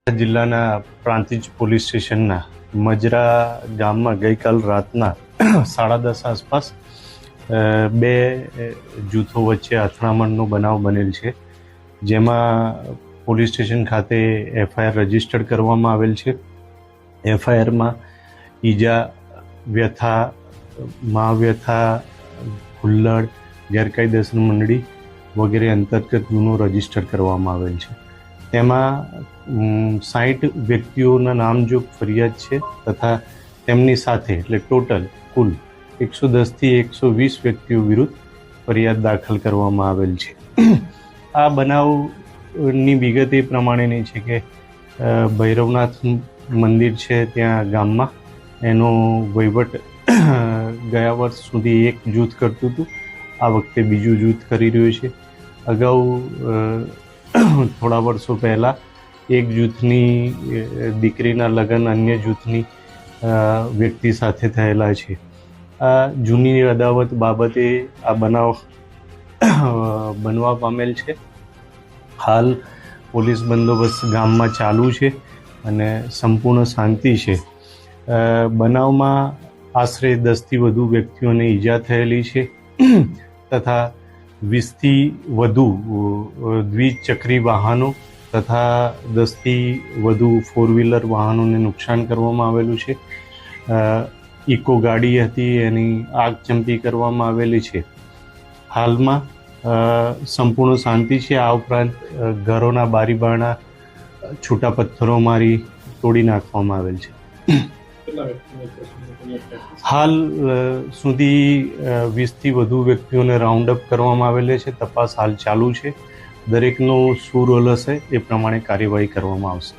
જિલ્લાના પ્રાંતિજ પોલીસ સ્ટેશનના મજરા ગામમાં ગઈકાલ રાતના 10:30 આસપાસ બે જૂથો વચ્ચે અથડામણનો બનાવ બનેલ છે, જેમાં પોલીસ સ્ટેશન ખાતે એફઆઈઆર રજીસ્ટર્ડ કરવામાં આવેલ છે. એફઆઈઆરમાં ઈજા, વ્યથા, મહાવ્યથા, હુલ્લડ, ગેરકાયદેસર મંડળી વગેરે અંતર્ગત ગુનો રજીસ્ટર કરવામાં આવેલ છે. તેમાં 60 વ્યક્તિઓના નામજોગ ફરિયાદ છે તથા તેમની સાથે એટલે ટોટલ કુલ 110થી 120 વ્યક્તિઓ વિરુદ્ધ ફરિયાદ દાખલ કરવામાં આવેલ છે. આ બનાવની વિગત એ પ્રમાણેની છે કે ભૈરવનાથ મંદિર છે ત્યાં ગામમાં એનો વહીવટ ગયા વર્ષ સુધી એક જૂથ કરતું હતું, આ વખતે બીજું જૂથ કરી રહ્યું છે. અગાઉ થોડા વર્ષો પહેલાં એક જૂથની દીકરીના લગ્ન અન્ય જૂથની વ્યક્તિ સાથે થયેલા છે. આ જૂની અદાવત બાબતે આ બનાવ બનવા પામેલ છે. હાલ પોલીસ બંદોબસ્ત ગામમાં ચાલુ છે અને સંપૂર્ણ શાંતિ છે. બનાવમાં આશરે 10થી વધુ વ્યક્તિઓને ઈજા થયેલી છે તથા 20થી વધુ દ્વિચક્રી વાહનો તથા 10થી વધુ ફોર વ્હીલર વાહનોને નુકસાન કરવામાં આવેલું છે. ઇકો ગાડી હતી એની આગચંપી કરવામાં આવેલી છે. હાલમાં સંપૂર્ણ શાંતિ છે. આ ઉપરાંત ઘરોના બારી બારણા છૂટા પથ્થરો મારી તોડી નાખવામાં આવેલ છે. હાલ સુધી 20થી વધુ વ્યક્તિઓને રાઉન્ડ અપ કરવામાં આવેલા છે. તપાસ હાલ ચાલુ છે. દરેકનો શું રોલ હશે એ પ્રમાણે કાર્યવાહી કરવામાં આવશે.